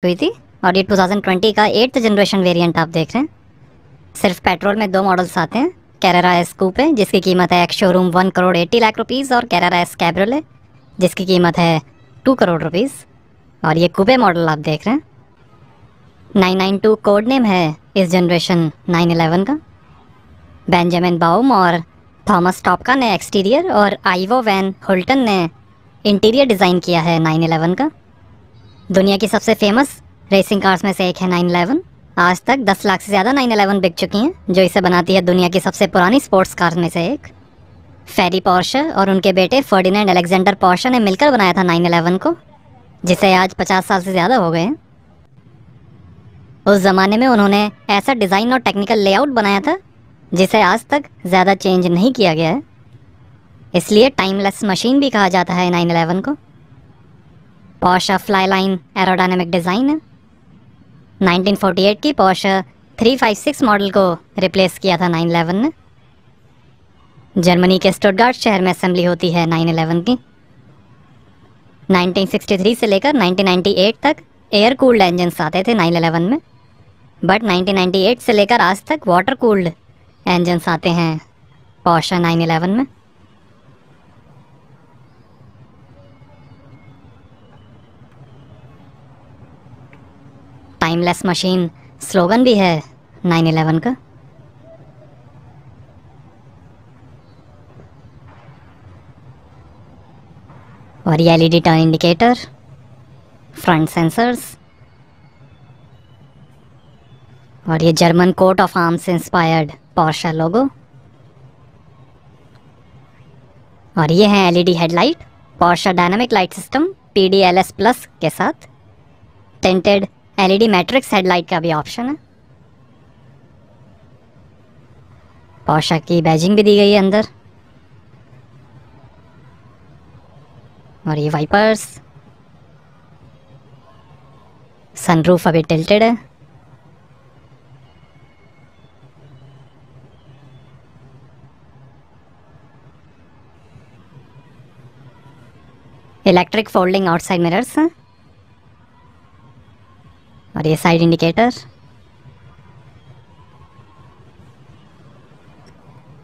हुई थी और ये 2020 का 8th जनरेशन वेरिएंट आप देख रहे हैं। सिर्फ पेट्रोल में दो मॉडल्स आते हैं, कैरेरा एस कूपे जिसकी कीमत है एक्स शोरूम 1,80,00,000 रुपीज़ और कैरेरा एस कैब्रियोले जिसकी कीमत है 2 करोड़ रुपीज़। और ये कूपे मॉडल आप देख रहे हैं। 992 कोड नेम है इस जनरेशन 911 का। बेंजामिन बाउम और थॉमस टॉपका ने एक्सटीरियर और आइवो वैन हुल्टन ने इंटीरियर डिज़ाइन किया है 911 का। दुनिया की सबसे फेमस रेसिंग कार्स में से एक है 911। आज तक 10 लाख से ज़्यादा 911 बिक चुकी हैं, जो इसे बनाती है दुनिया की सबसे पुरानी स्पोर्ट्स कार्स में से एक। फेरी पोर्शे और उनके बेटे फर्डिनेंड अलेक्जेंडर पोर्शे ने मिलकर बनाया था 911 को, जिसे आज 50 साल से ज़्यादा हो गए हैं। उस ज़माने में उन्होंने ऐसा डिज़ाइन और टेक्निकल लेआउट बनाया था जिसे आज तक ज़्यादा चेंज नहीं किया गया है, इसलिए टाइमलेस मशीन भी कहा जाता है 911 को। पोर्शे फ्लाईलाइन एरोडायनेमिक डिज़ाइन है। 1948 की पोर्शे 356 मॉडल को रिप्लेस किया था 911 ने। जर्मनी के स्टुटगार्ट शहर में असेंबली होती है 911 की। 1963 से लेकर 1998 तक एयर कूल्ड इंजन्स आते थे 911 में, बट 1998 से लेकर आज तक वाटर कूल्ड इंजन्स आते हैं पोर्शे 911 में। टाइमलेस मशीन स्लोगन भी है 911 का। और ये LED turn indicator, front sensors और ये German coat of arms inspired Porsche logo. और ये है LED headlight Porsche dynamic light system PDLS plus के साथ। टिंटेड एलईडी मैट्रिक्स हेडलाइट का भी ऑप्शन है। पोर्शे की बैजिंग भी दी गई है अंदर। और ये वाइपर्स, सनरूफ अभी टिल्टेड है। इलेक्ट्रिक फोल्डिंग आउटसाइड मिरर्स हैं। और ये साइड इंडिकेटर।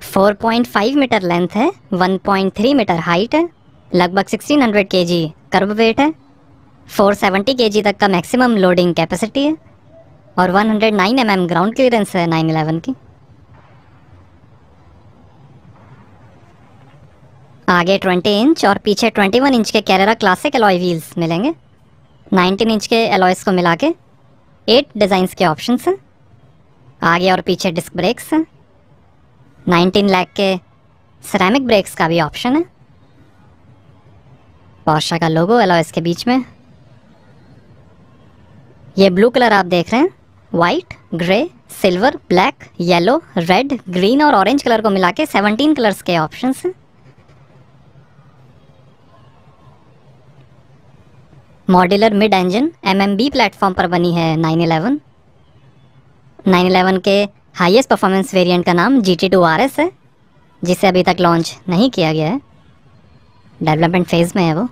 4.5 मीटर लेंथ है, 1.3 मीटर हाइट है, लगभग 1600 kg कर्ब वेट है, 470 kg तक का मैक्सिमम लोडिंग कैपेसिटी है और 109 mm ग्राउंड क्लियरेंस है 911 की। आगे 20 इंच और पीछे 21 इंच के कैरेरा क्लासिक एलॉय व्हील्स मिलेंगे। 19 इंच के एलॉयस को मिला के 8 डिज़ाइंस के ऑप्शंस हैं। आगे और पीछे डिस्क ब्रेक्स हैं। 19 लाख के सिरेमिक ब्रेक्स का भी ऑप्शन है। पोर्शे का लोगो एलॉयस के बीच में। ये ब्लू कलर आप देख रहे हैं, white, grey, silver, black, yellow, red, green और ऑरेंज कलर को मिला के 17 कलर्स के ऑप्शंस हैं। Modular mid engine MMB platform पर बनी है 911। 911 के हाईएस्ट परफॉर्मेंस वेरिएंट का नाम GT2 RS है, जिसे अभी तक लॉन्च नहीं किया गया है, डेवलपमेंट फेज में है वो।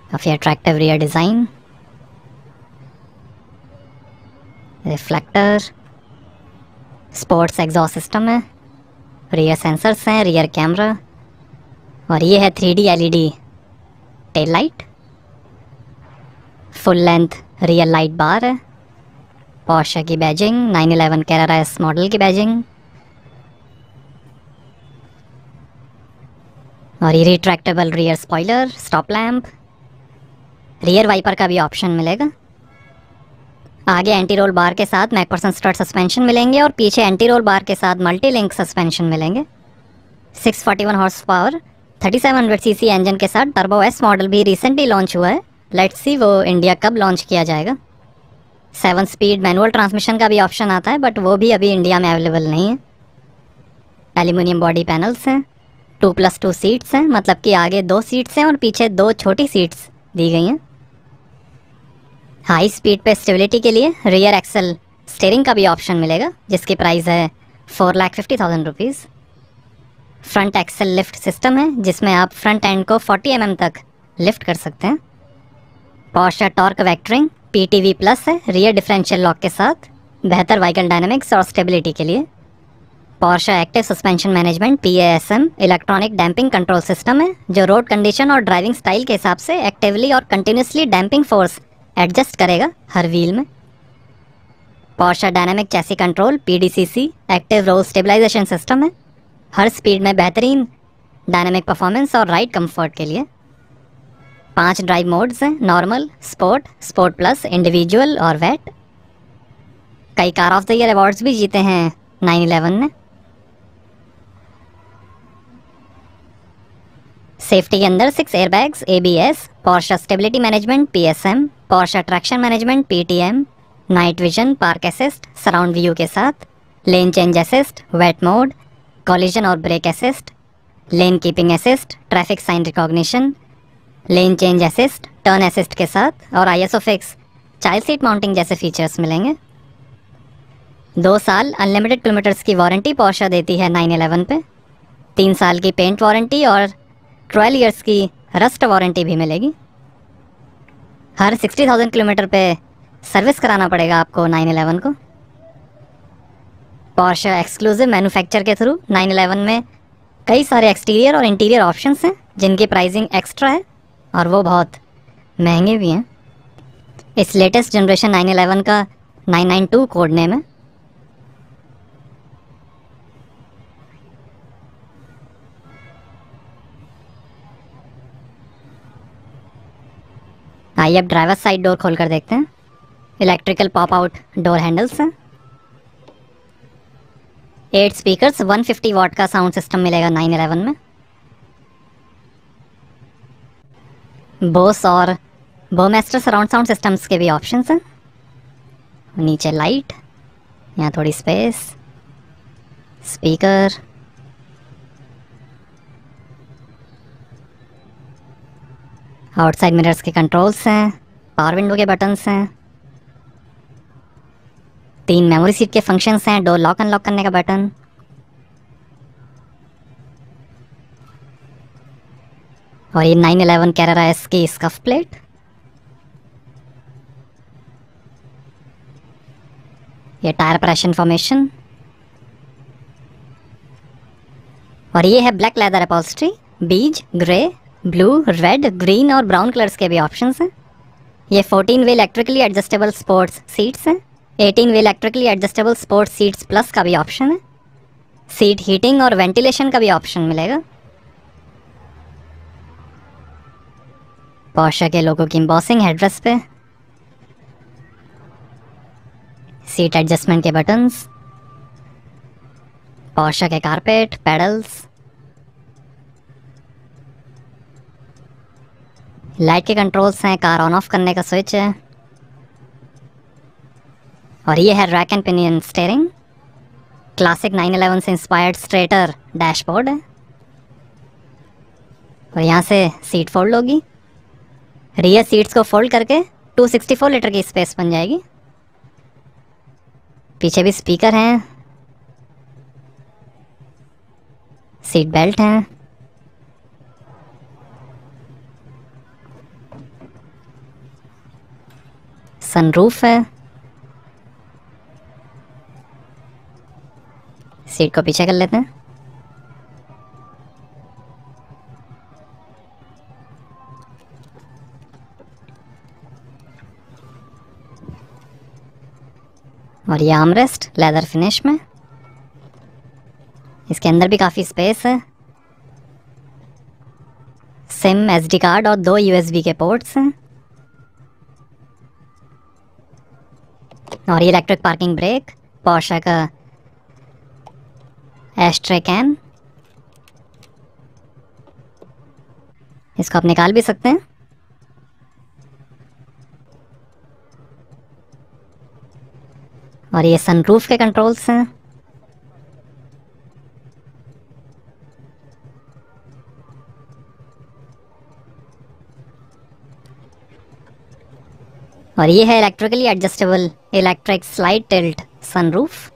काफ़ी attractive rear design, reflector, sports exhaust system है, रियर सेंसर्स हैं, रियर कैमरा और ये है 3D LED tail light. Full length rear light bar है। पोर्शे की बैजिंग, 911 कैरेरा एस मॉडल की बैजिंग। और ये retractable rear spoiler, stop lamp, rear wiper का भी ऑप्शन मिलेगा। आगे एंटी रोल बार के साथ मैकफरसन स्ट्रट सस्पेंशन मिलेंगे और पीछे एंटी रोल बार के साथ मल्टी लिंक सस्पेंशन मिलेंगे। 641 हॉर्स पावर 3700 सीसी इंजन के साथ टर्बो एस मॉडल भी रिसेंटली लॉन्च हुआ है। लेट्स सी वो इंडिया कब लॉन्च किया जाएगा। 7 स्पीड मैनुअल ट्रांसमिशन का भी ऑप्शन आता है, बट वो भी अभी इंडिया में अवेलेबल नहीं है। एल्यूमिनियम बॉडी पैनल्स हैं, 2+2 सीट्स हैं, मतलब कि आगे 2 सीट्स हैं और पीछे 2 छोटी सीट्स दी गई हैं। हाई स्पीड पे स्टेबिलिटी के लिए रियर एक्सल स्टीयरिंग का भी ऑप्शन मिलेगा, जिसकी प्राइस है 4,50,000 rupees. Front axle lift system है, जिसमें आप फ्रंट एंड को 40 mm तक लिफ्ट कर सकते हैं। Portia torque vectoring PTV plus है रियर डिफरेंशियल लॉक के साथ, बेहतर व्हीकल डायनामिक्स और स्टेबिलिटी के लिए। Portia active suspension management PASM electronic damping control system है जो रोड कंडीशन और ड्राइविंग स्टाइल के हिसाब से एक्टिवली और कंटिन्यूसली डैम्पिंग फोर्स एडजस्ट करेगा हर व्हील में। Porsche dynamic chassis control PDCC active roll stabilisation system है हर स्पीड में बेहतरीन डायनामिक परफॉर्मेंस और राइड कंफर्ट के लिए। 5 ड्राइव मोड्स हैं, normal, sport, sport plus, individual और वेट। कई car of the year awards भी जीते हैं 911 ने। सेफ्टी के अंदर 6 airbags, ABS, Porsche stability management PSM, Porsche traction management PTM, night vision, park assist, surround view के साथ, lane change assist, wet mode, collision और brake assist, lane keeping assist, traffic sign recognition, lane change assist, turn assist के साथ और ISO fix child seat mounting जैसे features मिलेंगे। 2 साल unlimited kilometres की वारंटी पोर्शा देती है 911 पे। 3 साल की पेंट वारंटी और 12 ईयर्स की रस्ट वारंटी भी मिलेगी। हर 60,000 किलोमीटर पे सर्विस कराना पड़ेगा आपको 911 को। पोर्शा एक्सक्लूसिव मैन्युफैक्चर के थ्रू 911 में कई सारे एक्सटीरियर और इंटीरियर ऑप्शंस हैं जिनकी प्राइसिंग एक्स्ट्रा है और वो बहुत महंगे भी हैं। इस लेटेस्ट जनरेशन 911 का 992 कोड नेम है। आइए अब ड्राइवर साइड डोर खोल कर देखते हैं। Electrical pop out door handles हैं। 8 स्पीकर्स, 150 वॉट का साउंड सिस्टम मिलेगा 911 में। बोस और बोमेस्टर सराउंड साउंड सिस्टम्स के भी ऑप्शंस हैं। नीचे लाइट, यहाँ थोड़ी स्पेस, स्पीकर, आउटसाइड मिरर्स के कंट्रोल्स हैं, पावर विंडो के बटन्स हैं, 3 मेमोरी सीट के फंक्शंस हैं, डोर लॉक अनलॉक करने का बटन, और ये 911 कैरेरा एस की स्कफ प्लेट। ये टायर प्रेशर इंफॉर्मेशन और ये है ब्लैक लेदर अपॉल्स्ट्री। बीज, ग्रे, ब्लू, रेड, ग्रीन और ब्राउन कलर्स के भी ऑप्शंस हैं। ये 14 वे इलेक्ट्रिकली एडजस्टेबल स्पोर्ट्स सीट्स हैं। 18 वे electrically adjustable sports seats plus का भी ऑप्शन है। सीट हीटिंग और वेंटिलेशन का भी ऑप्शन मिलेगा। पोर्शा के लोगों की एम्बॉसिंग हेडरेस्ट पे, सीट एडजस्टमेंट के बटन्स, पोर्शा के कारपेट, पेडल्स, लाइट के कंट्रोल्स हैं, कार ऑन ऑफ करने का स्विच है, और ये है rack and pinion steering. Classic 911 से इंस्पायर्ड स्ट्रेटर डैशबोर्ड है और यहाँ से सीट फोल्ड होगी। रियर सीट्स को फोल्ड करके 264 लीटर की स्पेस बन जाएगी। पीछे भी स्पीकर हैं, सीट बेल्ट हैं, सनरूफ है। सीट को पीछे कर लेते हैं। और ये आर्मरेस्ट लेदर फिनिश में। इसके अंदर भी काफ़ी स्पेस है। सिम, SD कार्ड और 2 USB के पोर्ट्स हैं। और ये इलेक्ट्रिक पार्किंग ब्रेक, पोर्शा का एस्ट्रे कैन, इसको आप निकाल भी सकते हैं। और ये सनरूफ के कंट्रोल्स हैं। और ये है electrically adjustable electric slide tilt sunroof.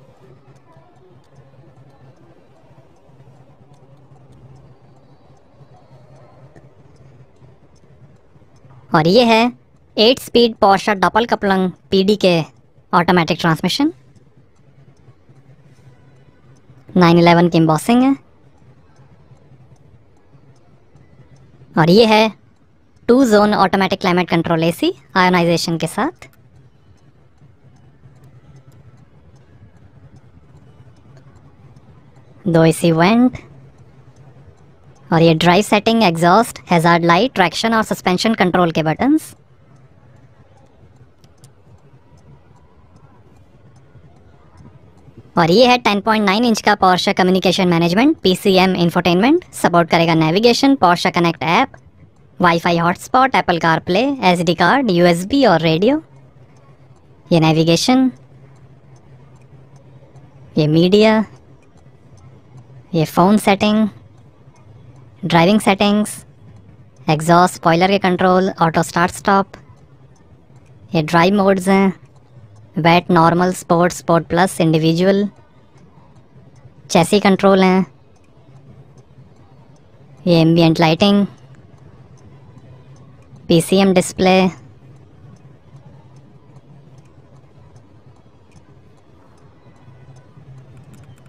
और ये है 8 speed Porsche double coupling PD K automatic transmission. 911 की एम्बॉसिंग है। और ये है 2 zone automatic climate control AC ionisation के साथ। दो एसी वेंट। और ये drive setting, exhaust, hazard light, traction और सस्पेंशन कंट्रोल के बटन्स। और ये है 10.9 इंच का Porsche communication management PCM infotainment. Support करेगा navigation, Porsche connect app, wifi hotspot, Apple CarPlay, SD card, USB और रेडियो। ये नेविगेशन, ये मीडिया, ये phone setting, driving settings, exhaust, spoiler के कंट्रोल, ऑटो स्टार्ट स्टॉप। ये drive modes हैं, wet, normal, sport, sport plus, individual. Chassis control हैं, ये ambient lighting, PCM display,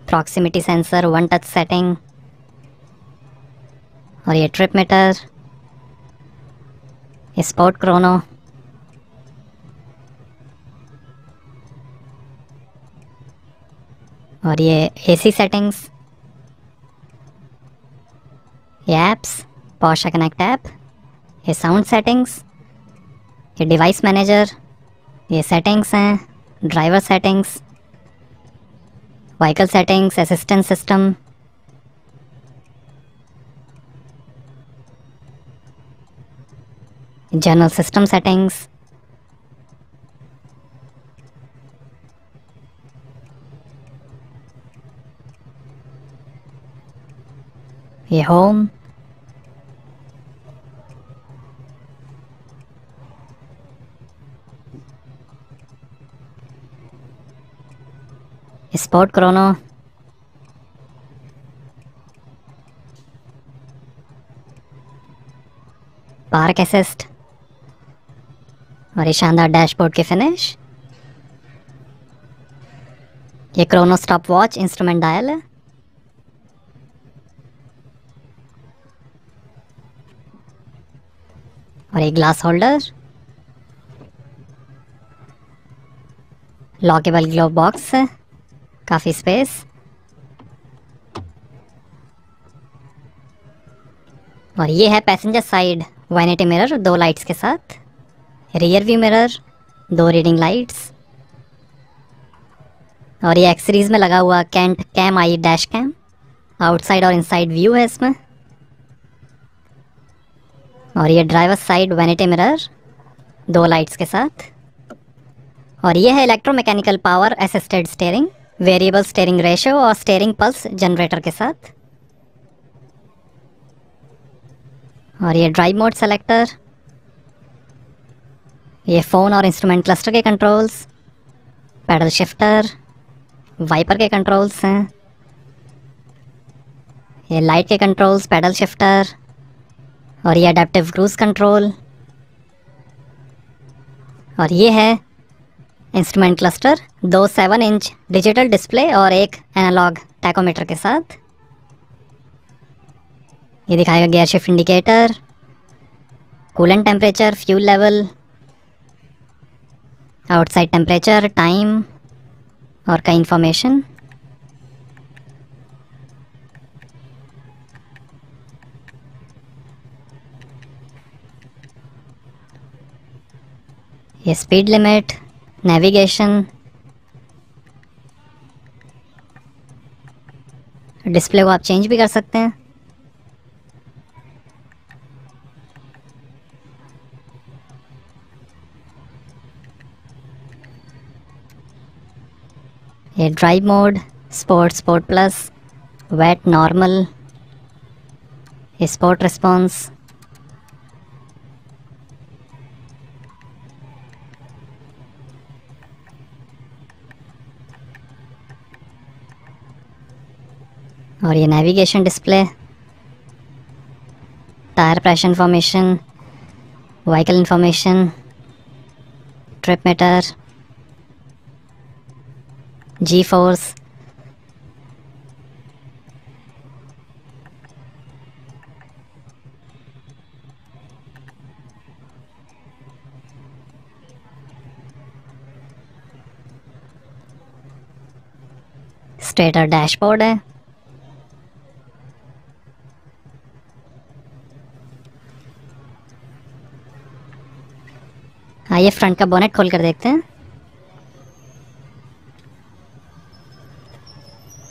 proximity sensor, one touch setting. और ये trip meter, ये sport chrono. और ये एसी सेटिंग्स, ये ऐप्स, पोर्शा कनेक्ट ऐप, ये साउंड सेटिंग्स, ये डिवाइस मैनेजर, ये सेटिंग्स हैं, driver settings, vehicle settings, assistant system. General system settings. ये home, sport Chrono, park assist. और ये शानदार डैशबोर्ड की फिनिश। ये Chrono stop watch instrument dial है। और एक glass holder, lockable glove box है, काफ़ी स्पेस। और ये है passenger side vanity mirror 2 lights के साथ, rear view mirror, 2 reading lights. और ये एक्सरीज में लगा हुआ Kent CamEye dash cam, outside और इनसाइड व्यू है इसमें। और ये driver side vanity mirror 2 lights के साथ। और ये है electromechanical power assisted steering, variable steering ratio और स्टीयरिंग पल्स जनरेटर के साथ। और ये ड्राइव मोड सेलेक्टर, ये फ़ोन और इंस्ट्रूमेंट क्लस्टर के कंट्रोल्स, पैडल शिफ्टर, वाइपर के कंट्रोल्स हैं, ये लाइट के कंट्रोल्स, पैडल शिफ्टर। और ये अडेप्टिव क्रूज कंट्रोल। और ये है instrument cluster, 2 7 inch digital display और एक एनालॉग टैकोमीटर के साथ। ये दिखाएगा gear shift indicator, coolant temperature, fuel level, outside temperature, time और कई इंफॉर्मेशन। ये स्पीड लिमिट, नेविगेशन, डिस्प्ले को आप चेंज भी कर सकते हैं। ये drive mode, sport, sport plus, wet, normal, ये स्पोर्ट रिस्पॉन्स। और ये navigation display, tyre pressure information, vehicle information, trip meter, G force, स्टेटर डैशबोर्ड है। आइए फ्रंट का बोनेट खोल कर देखते हैं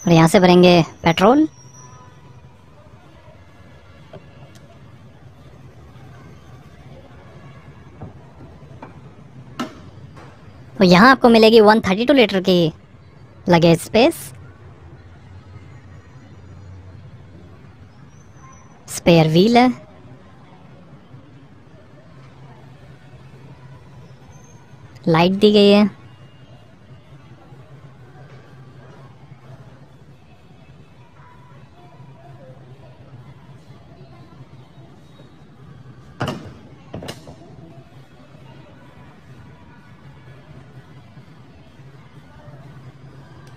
और यहाँ से भरेंगे पेट्रोल। तो यहाँ आपको मिलेगी 132 लीटर की लगेज स्पेस, स्पेयर व्हील है, लाइट दी गई है,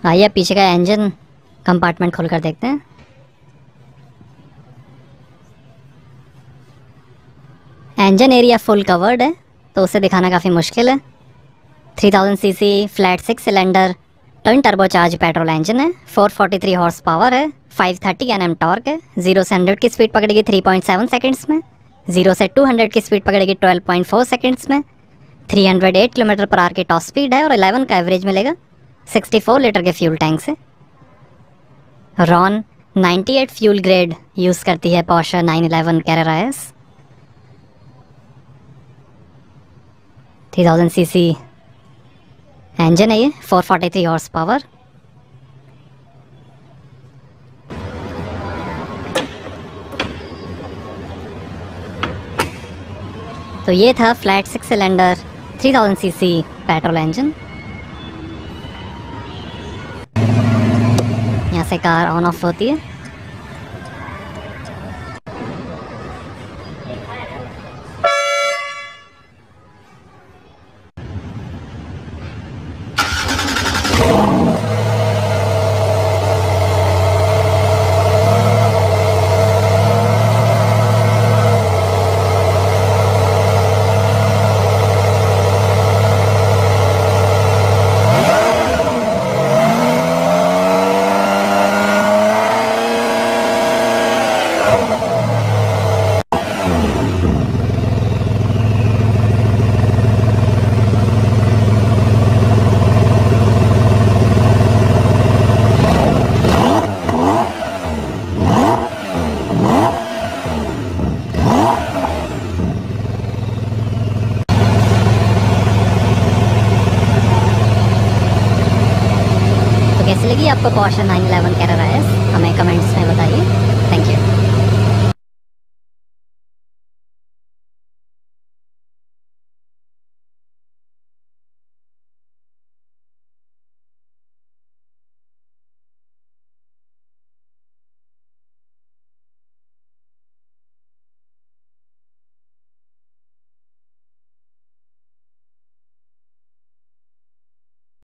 आइए पीछे का इंजन कंपार्टमेंट खोलकर देखते हैं। इंजन एरिया फुल कवर्ड है तो उसे दिखाना काफ़ी मुश्किल है। 3000 CC flat 6 cylinder twin turbocharge petrol engine है। 443 हॉर्स पावर है। 530 Nm टॉर्क है। 0 से 100 की स्पीड पकड़ेगी 3.7 सेकंड्स में। 0 से 200 की स्पीड पकड़ेगी 12.4 सेकंड्स में। 308 किलोमीटर पर आवर की टॉप स्पीड है और 11 का एवरेज मिलेगा 64 लीटर के फ्यूल टैंक से। रॉन 98 फ्यूल ग्रेड यूज़ करती है Porsche 911 Carrera S. 3000 CC engine है ये। 443 हॉर्स पावर। तो ये था flat 6 cylinder 3000 CC petrol engine. यहाँ से कार ऑन ऑफ होती है। कैसी लगी आपको पोर्शे 911 कैरेरा एस? हमें कमेंट्स में बताइए।